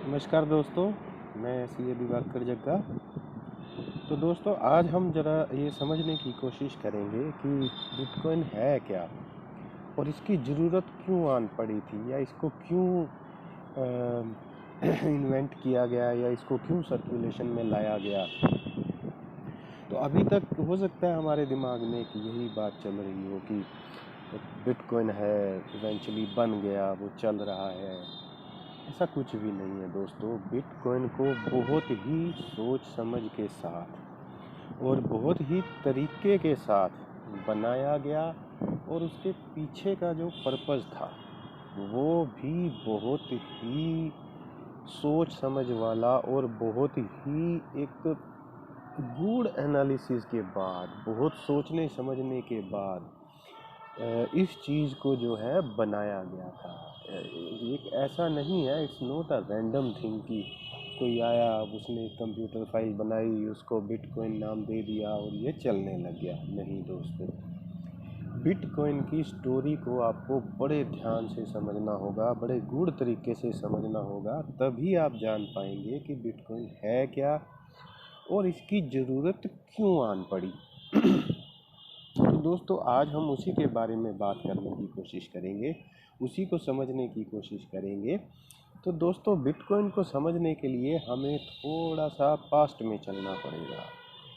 नमस्कार दोस्तों, मैं सी ए दिवाकर जग्गा। तो दोस्तों, आज हम ज़रा ये समझने की कोशिश करेंगे कि बिटकॉइन है क्या और इसकी ज़रूरत क्यों आन पड़ी थी, या इसको क्यों इन्वेंट किया गया, या इसको क्यों सर्कुलेशन में लाया गया। तो अभी तक हो सकता है हमारे दिमाग में कि यही बात चल रही हो कि बिटकॉइन है, इवेंचुअली बन गया, वो चल रहा है। ऐसा कुछ भी नहीं है दोस्तों। बिटकॉइन को बहुत ही सोच समझ के साथ और बहुत ही तरीके के साथ बनाया गया, और उसके पीछे का जो पर्पस था वो भी बहुत ही सोच समझ वाला, और बहुत ही एक गूढ़ एनालिसिस के बाद, बहुत सोचने समझने के बाद इस चीज़ को जो है बनाया गया था। एक ऐसा नहीं है, it's not a random thing कि कोई आया, उसने कंप्यूटर फाइल बनाई, उसको बिटकॉइन नाम दे दिया और ये चलने लग गया। नहीं दोस्तों, बिटकॉइन की स्टोरी को आपको बड़े ध्यान से समझना होगा, बड़े गूढ़ तरीके से समझना होगा, तभी आप जान पाएंगे कि बिटकॉइन है क्या और इसकी ज़रूरत क्यों आन पड़ी। तो दोस्तों, आज हम उसी के बारे में बात करने की कोशिश करेंगे, उसी को समझने की कोशिश करेंगे। तो दोस्तों, बिटकॉइन को समझने के लिए हमें थोड़ा सा पास्ट में चलना पड़ेगा।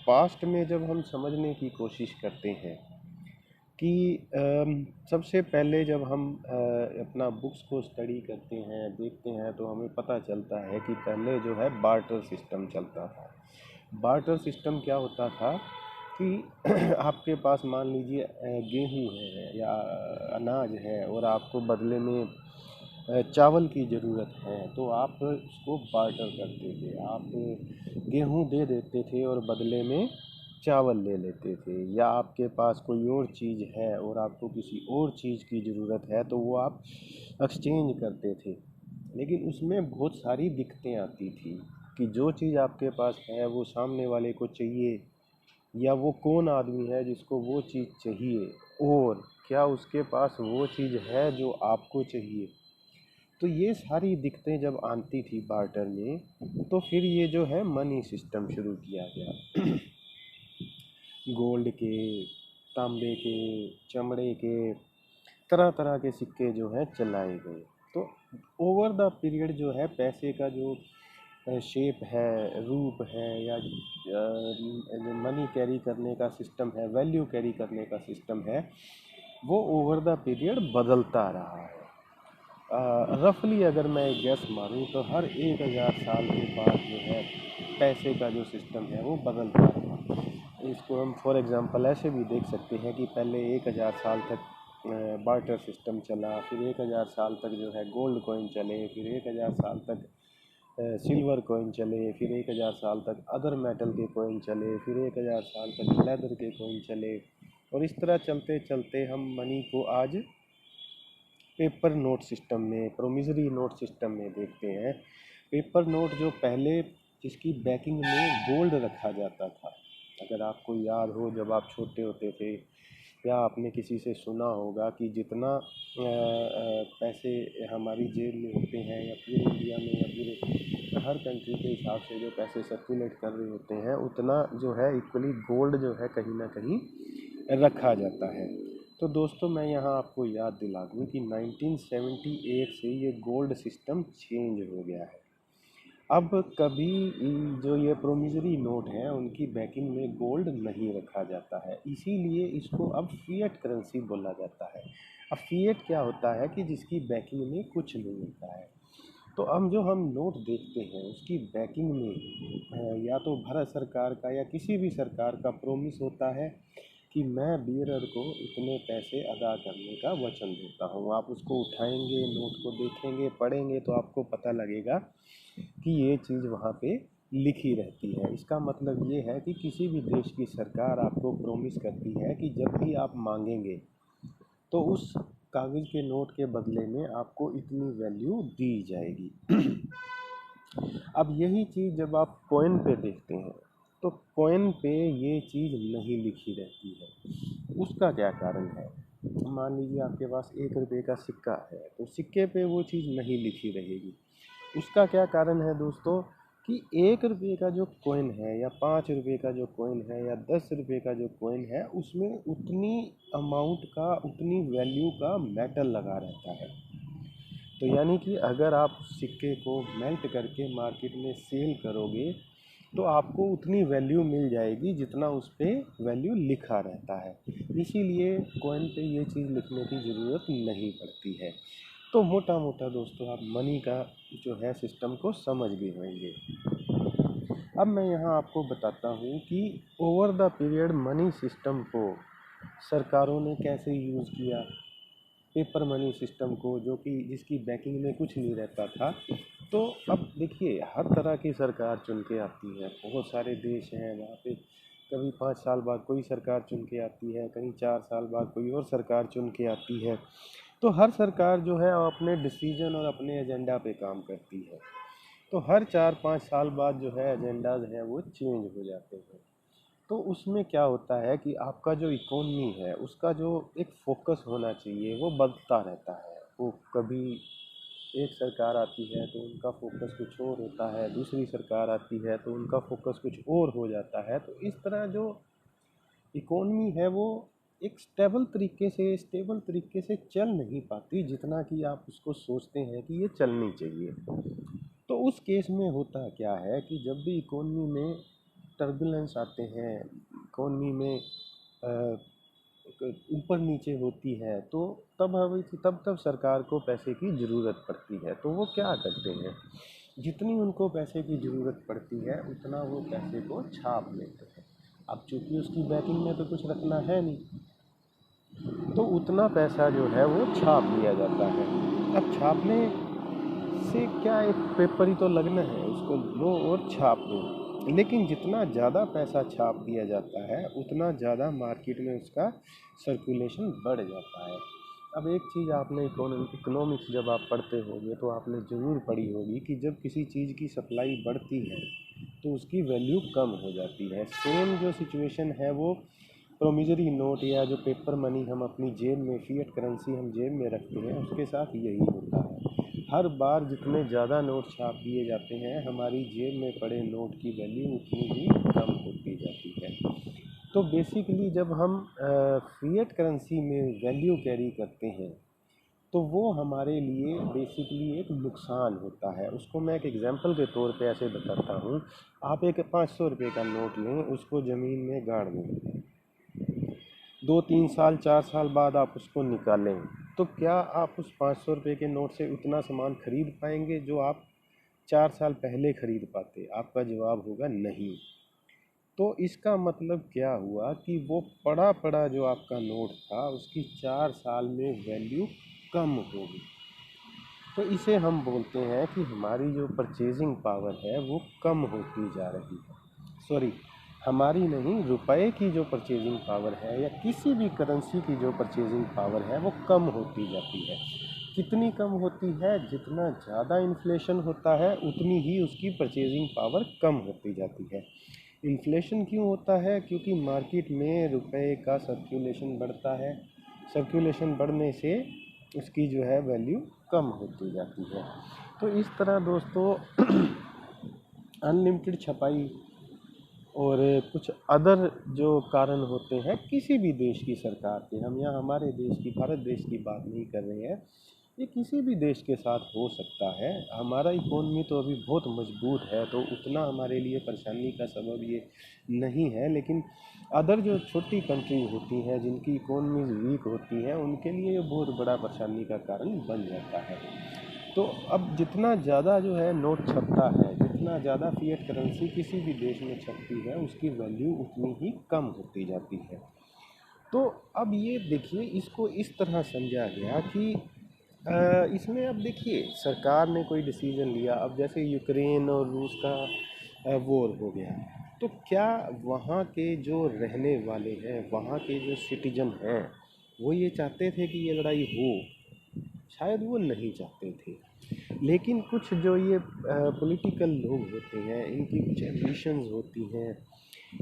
पास्ट में जब हम समझने की कोशिश करते हैं कि सबसे पहले जब हम अपना बुक्स को स्टडी करते हैं, देखते हैं, तो हमें पता चलता है कि पहले जो है बार्टर सिस्टम चलता था। बार्टर सिस्टम क्या होता था कि आपके पास मान लीजिए गेहूँ है या अनाज है, और आपको बदले में चावल की ज़रूरत है, तो आप उसको बार्टर करते थे। आप गेहूँ दे देते थे और बदले में चावल ले लेते थे। या आपके पास कोई और चीज़ है और आपको किसी और चीज़ की ज़रूरत है, तो वो आप एक्सचेंज करते थे। लेकिन उसमें बहुत सारी दिक्कतें आती थी कि जो चीज़ आपके पास है वो सामने वाले को चाहिए, या वो कौन आदमी है जिसको वो चीज़ चाहिए, और क्या उसके पास वो चीज़ है जो आपको चाहिए। तो ये सारी दिक्कतें जब आती थी बार्टर में, तो फिर ये जो है मनी सिस्टम शुरू किया गया। गोल्ड के, तांबे के, चमड़े के, तरह तरह के सिक्के जो हैं चलाए गए। तो ओवर द पीरियड जो है पैसे का जो शेप है, रूप है, या मनी कैरी करने का सिस्टम है, वैल्यू कैरी करने का सिस्टम है, वो ओवर द पीरियड बदलता रहा है। रफली अगर मैं एक गैस मारूं तो हर 1000 साल के बाद जो है पैसे का जो सिस्टम है वो बदलता रहा। इसको हम फॉर एग्जांपल ऐसे भी देख सकते हैं कि पहले 1000 साल तक बार्टर सिस्टम चला, फिर 1000 साल तक जो है गोल्ड कॉइन चले, फिर 1000 साल तक सिल्वर कॉइन चले, फिर 1000 साल तक अदर मेटल के कॉइन चले, फिर 1000 साल तक लेदर के कॉइन चले, और इस तरह चलते चलते हम मनी को आज पेपर नोट सिस्टम में, प्रोमिसरी नोट सिस्टम में देखते हैं। पेपर नोट जो पहले, जिसकी बैकिंग में गोल्ड रखा जाता था। अगर आपको याद हो, जब आप छोटे होते थे, या आपने किसी से सुना होगा कि जितना पैसे हमारी जेब में होते हैं, या पूरे इंडिया में, या पूरे हर कंट्री के हिसाब से जो पैसे सर्कुलेट कर रहे होते हैं, उतना जो है इक्वली गोल्ड जो है कहीं ना कहीं रखा जाता है। तो दोस्तों, मैं यहाँ आपको याद दिला दूँ कि 1978 से ये गोल्ड सिस्टम चेंज हो गया है। अब कभी जो ये प्रोमिसरी नोट हैं उनकी बैकिंग में गोल्ड नहीं रखा जाता है, इसीलिए इसको अब फिएट करेंसी बोला जाता है। अब फिएट क्या होता है कि जिसकी बैकिंग में कुछ नहीं होता है। तो हम नोट देखते हैं, उसकी बैकिंग में या तो भारत सरकार का या किसी भी सरकार का प्रॉमिस होता है कि मैं बियरर को इतने पैसे अदा करने का वचन देता हूँ। आप उसको उठाएंगे, नोट को देखेंगे, पढ़ेंगे, तो आपको पता लगेगा कि ये चीज़ वहाँ पे लिखी रहती है। इसका मतलब ये है कि किसी भी देश की सरकार आपको प्रॉमिस करती है कि जब भी आप मांगेंगे, तो उस कागज़ के नोट के बदले में आपको इतनी वैल्यू दी जाएगी। अब यही चीज़ जब आप कॉइन पे देखते हैं, तो कॉइन पे ये चीज़ नहीं लिखी रहती है। उसका क्या कारण है? मान लीजिए आपके पास 1 रुपये का सिक्का है, तो सिक्के पे वो चीज़ नहीं लिखी रहेगी। उसका क्या कारण है दोस्तों कि 1 रुपये का जो कॉइन है या 5 रुपये का जो कॉइन है या 10 रुपये का जो कॉइन है, उसमें उतनी अमाउंट का, उतनी वैल्यू का मेटल लगा रहता है। तो यानी कि अगर आप उस सिक्के को मेल्ट करके मार्केट में सेल करोगे तो आपको उतनी वैल्यू मिल जाएगी जितना उस पर वैल्यू लिखा रहता है। इसीलिए कॉइन पे ये चीज़ लिखने की ज़रूरत नहीं पड़ती है। तो मोटा मोटा दोस्तों आप मनी का जो है सिस्टम को समझ गए होंगे। अब मैं यहाँ आपको बताता हूँ कि over the period money system को सरकारों ने कैसे यूज़ किया। पेपर मनी सिस्टम को, जो कि जिसकी बैकिंग में कुछ नहीं रहता था। तो अब देखिए, हर तरह की सरकार चुन के आती है। बहुत सारे देश हैं वहाँ पे कभी 5 साल बाद कोई सरकार चुन के आती है, कहीं 4 साल बाद कोई और सरकार चुन के आती है। तो हर सरकार जो है अपने डिसीजन और अपने एजेंडा पे काम करती है। तो हर 4-5 साल बाद जो है एजेंडाज हैं वो चेंज हो जाते हैं। तो उसमें क्या होता है कि आपका जो इकोनॉमी है उसका जो एक फोकस होना चाहिए वो बदलता रहता है। वो कभी एक सरकार आती है तो उनका फोकस कुछ और होता है, दूसरी सरकार आती है तो उनका फोकस कुछ और हो जाता है। तो इस तरह जो इकोनॉमी है वो एक स्टेबल तरीके से चल नहीं पाती जितना कि आप उसको सोचते हैं कि ये चलनी चाहिए। तो उस केस में होता क्या है कि जब भी इकोनॉमी में टर्बुलेंस आते हैं, इकोनॉमी में ऊपर नीचे होती है, तो तब सरकार को पैसे की ज़रूरत पड़ती है। तो वो क्या करते हैं, जितनी उनको पैसे की ज़रूरत पड़ती है उतना वो पैसे को छाप लेते हैं। अब चूंकि उसकी बैकिंग में तो कुछ रखना है नहीं, तो उतना पैसा जो है वो छाप लिया जाता है। अब छापने से क्या, एक पेपर ही तो लगना है, उसको लो और छाप दो। लेकिन जितना ज़्यादा पैसा छाप दिया जाता है उतना ज़्यादा मार्केट में उसका सर्कुलेशन बढ़ जाता है। अब एक चीज़ आपने इकोनॉमिक्स जब आप पढ़ते होंगे तो आपने ज़रूर पढ़ी होगी कि जब किसी चीज़ की सप्लाई बढ़ती है तो उसकी वैल्यू कम हो जाती है। सेम जो सिचुएशन है वो प्रोमिजरी नोट या जो पेपर मनी हम अपनी जेब में, फिएट करेंसी हम जेब में रखते हैं, उसके साथ यही होता है। हर बार जितने ज़्यादा नोट छाप दिए जाते हैं हमारी जेब में पड़े नोट की वैल्यू उतनी ही कम होती जाती है। तो बेसिकली जब हम फिएट करेंसी में वैल्यू कैरी करते हैं तो वो हमारे लिए बेसिकली एक नुकसान होता है। उसको मैं एक एग्जांपल के तौर पे ऐसे बताता हूँ। आप एक 500 रुपये का नोट लें, उसको ज़मीन में गाड़ दें, 2-3 साल 4 साल बाद आप उसको निकालें, तो क्या आप उस 500 रुपये के नोट से उतना सामान खरीद पाएंगे जो आप 4 साल पहले खरीद पाते? आपका जवाब होगा नहीं। तो इसका मतलब क्या हुआ कि वो पड़ा पड़ा जो आपका नोट था उसकी 4 साल में वैल्यू कम हो गई। तो इसे हम बोलते हैं कि हमारी जो परचेजिंग पावर है वो कम होती जा रही है। सॉरी, हमारी नहीं, रुपए की जो परचेजिंग पावर है या किसी भी करेंसी की जो परचेजिंग पावर है वो कम होती जाती है। कितनी कम होती है? जितना ज़्यादा इन्फ्लेशन होता है उतनी ही उसकी परचेजिंग पावर कम होती जाती है। इन्फ्लेशन क्यों होता है? क्योंकि मार्केट में रुपए का सर्कुलेशन बढ़ता है। सर्कुलेशन बढ़ने से उसकी जो है वैल्यू कम होती जाती है। तो इस तरह दोस्तों अनलिमिटेड छपाई और कुछ अदर जो कारण होते हैं किसी भी देश की सरकार के, हम यहाँ हमारे देश की, भारत देश की बात नहीं कर रहे हैं, ये किसी भी देश के साथ हो सकता है। हमारा इकोनॉमी तो अभी बहुत मजबूत है तो उतना हमारे लिए परेशानी का सबब ये नहीं है, लेकिन अदर जो छोटी कंट्री होती हैं जिनकी इकोनॉमी वीक होती हैं उनके लिए ये बहुत बड़ा परेशानी का कारण बन जाता है। तो अब जितना ज़्यादा जो है नोट छपता है, जितना ज़्यादा फिएट करेंसी किसी भी देश में छपती है उसकी वैल्यू उतनी ही कम होती जाती है। तो अब ये देखिए, इसको इस तरह समझा गया कि इसमें अब देखिए सरकार ने कोई डिसीजन लिया। अब जैसे यूक्रेन और रूस का वॉर हो गया, तो क्या वहाँ के जो रहने वाले हैं, वहाँ के जो सिटीजन हैं, वो ये चाहते थे कि ये लड़ाई हो? शायद वो नहीं चाहते थे। लेकिन कुछ जो ये पॉलिटिकल लोग होते हैं, इनकी कुछ एम्बिशंस होती हैं,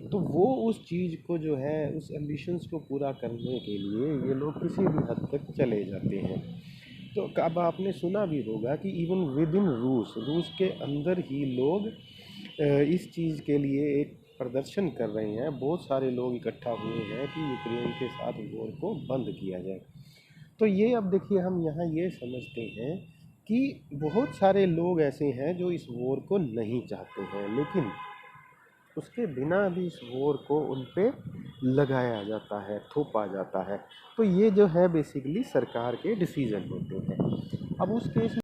तो वो उस चीज़ को जो है, उस एम्बिशंस को पूरा करने के लिए ये लोग किसी भी हद तक चले जाते हैं। तो अब आपने सुना भी होगा कि इवन विद इन रूस के अंदर ही लोग इस चीज़ के लिए एक प्रदर्शन कर रहे हैं, बहुत सारे लोग इकट्ठा हुए हैं कि यूक्रेन के साथ वॉर को बंद किया जाए। तो ये अब देखिए हम यहाँ ये समझते हैं कि बहुत सारे लोग ऐसे हैं जो इस वॉर को नहीं चाहते हैं, लेकिन उसके बिना भी इस वॉर को उन पे लगाया जाता है, थोपा जाता है। तो ये जो है बेसिकली सरकार के डिसीजन होते हैं। अब उस केस